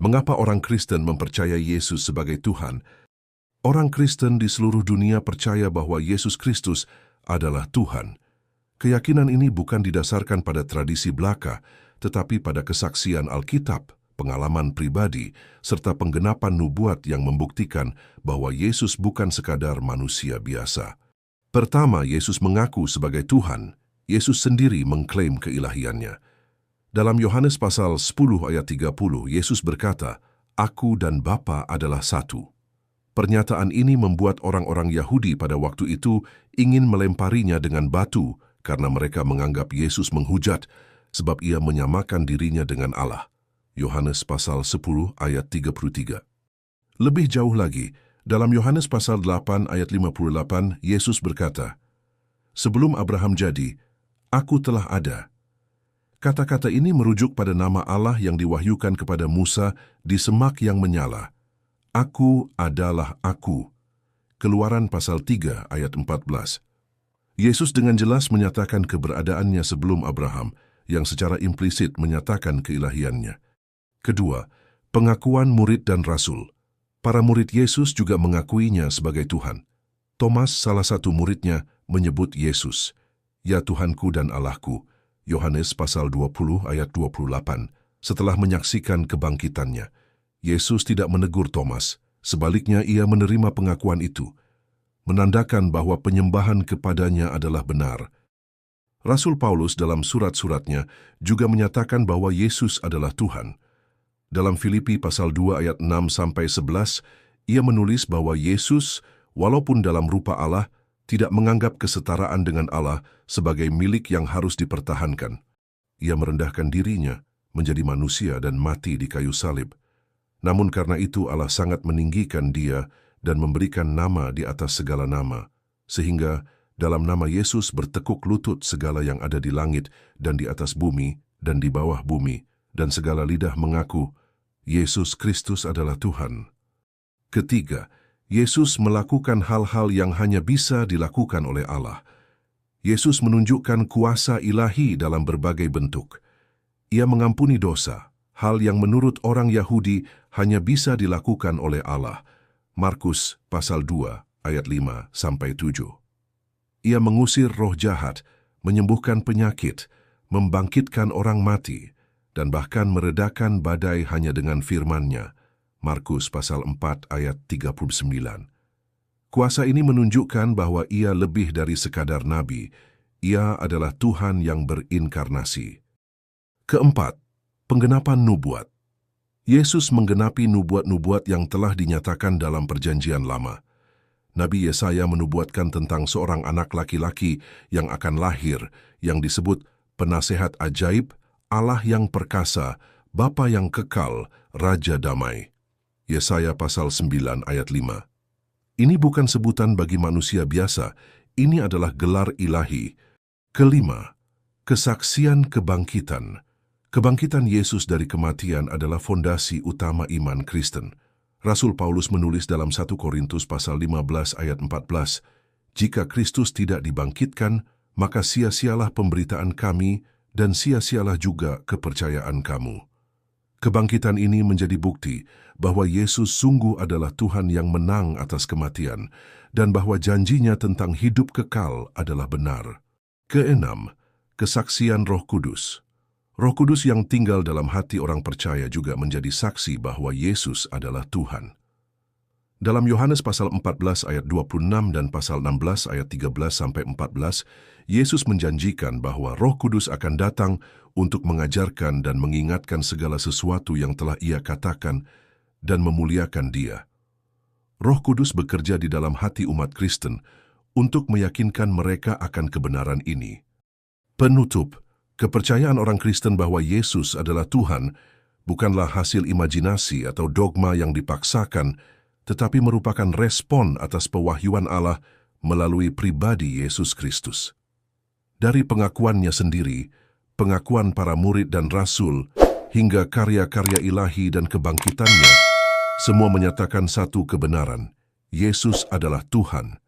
Mengapa orang Kristen mempercayai Yesus sebagai Tuhan? Orang Kristen di seluruh dunia percaya bahwa Yesus Kristus adalah Tuhan. Keyakinan ini bukan didasarkan pada tradisi belaka, tetapi pada kesaksian Alkitab, pengalaman pribadi, serta penggenapan nubuat yang membuktikan bahwa Yesus bukan sekadar manusia biasa. Pertama, Yesus mengaku sebagai Tuhan. Yesus sendiri mengklaim keilahiannya. Dalam Yohanes pasal 10 ayat 30, Yesus berkata, "Aku dan Bapa adalah satu." Pernyataan ini membuat orang-orang Yahudi pada waktu itu ingin melemparinya dengan batu karena mereka menganggap Yesus menghujat sebab ia menyamakan dirinya dengan Allah. Yohanes pasal 10 ayat 33. Lebih jauh lagi, dalam Yohanes pasal 8 ayat 58, Yesus berkata, "Sebelum Abraham jadi, Aku telah ada." Kata-kata ini merujuk pada nama Allah yang diwahyukan kepada Musa di semak yang menyala. Aku adalah Aku. Keluaran pasal 3 ayat 14. Yesus dengan jelas menyatakan keberadaannya sebelum Abraham, yang secara implisit menyatakan keilahiannya. Kedua, pengakuan murid dan rasul. Para murid Yesus juga mengakuinya sebagai Tuhan. Thomas, salah satu muridnya, menyebut Yesus, "Ya Tuhanku dan Allahku." Yohanes pasal 20 ayat 28. Setelah menyaksikan kebangkitannya, Yesus tidak menegur Thomas, sebaliknya ia menerima pengakuan itu, menandakan bahwa penyembahan kepadanya adalah benar. Rasul Paulus dalam surat-suratnya juga menyatakan bahwa Yesus adalah Tuhan. Dalam Filipi pasal 2 ayat 6-11, ia menulis bahwa Yesus, walaupun dalam rupa Allah, tidak menganggap kesetaraan dengan Allah sebagai milik yang harus dipertahankan. Ia merendahkan dirinya menjadi manusia dan mati di kayu salib. Namun karena itu Allah sangat meninggikan dia dan memberikan nama di atas segala nama, sehingga dalam nama Yesus bertekuk lutut segala yang ada di langit dan di atas bumi dan di bawah bumi, dan segala lidah mengaku, Yesus Kristus adalah Tuhan. Ketiga, Yesus melakukan hal-hal yang hanya bisa dilakukan oleh Allah. Yesus menunjukkan kuasa ilahi dalam berbagai bentuk. Ia mengampuni dosa, hal yang menurut orang Yahudi hanya bisa dilakukan oleh Allah. Markus pasal 2 ayat 5-7. Ia mengusir roh jahat, menyembuhkan penyakit, membangkitkan orang mati, dan bahkan meredakan badai hanya dengan firman-Nya. Markus pasal 4 ayat 39. Kuasa ini menunjukkan bahwa ia lebih dari sekadar nabi. Ia adalah Tuhan yang berinkarnasi. Keempat, penggenapan nubuat. Yesus menggenapi nubuat-nubuat yang telah dinyatakan dalam Perjanjian Lama. Nabi Yesaya menubuatkan tentang seorang anak laki-laki yang akan lahir, yang disebut penasehat ajaib, Allah yang perkasa, Bapa yang kekal, Raja damai. Yesaya pasal 9 ayat 5. Ini bukan sebutan bagi manusia biasa, ini adalah gelar ilahi. Kelima, kesaksian kebangkitan. Kebangkitan Yesus dari kematian adalah fondasi utama iman Kristen. Rasul Paulus menulis dalam 1 Korintus pasal 15 ayat 14, "Jika Kristus tidak dibangkitkan, maka sia-sialah pemberitaan kami dan sia-sialah juga kepercayaan kamu." Kebangkitan ini menjadi bukti bahwa Yesus sungguh adalah Tuhan yang menang atas kematian dan bahwa janjinya tentang hidup kekal adalah benar. Keenam, kesaksian Roh Kudus. Roh Kudus yang tinggal dalam hati orang percaya juga menjadi saksi bahwa Yesus adalah Tuhan. Dalam Yohanes pasal 14 ayat 26 dan pasal 16 ayat 13-14, Yesus menjanjikan bahwa Roh Kudus akan datang untuk mengajarkan dan mengingatkan segala sesuatu yang telah Ia katakan dan memuliakan Dia. Roh Kudus bekerja di dalam hati umat Kristen untuk meyakinkan mereka akan kebenaran ini. Penutup, kepercayaan orang Kristen bahwa Yesus adalah Tuhan bukanlah hasil imajinasi atau dogma yang dipaksakan, tetapi merupakan respon atas pewahyuan Allah melalui pribadi Yesus Kristus. Dari pengakuannya sendiri, pengakuan para murid dan rasul, hingga karya-karya ilahi dan kebangkitannya, semua menyatakan satu kebenaran, Yesus adalah Tuhan,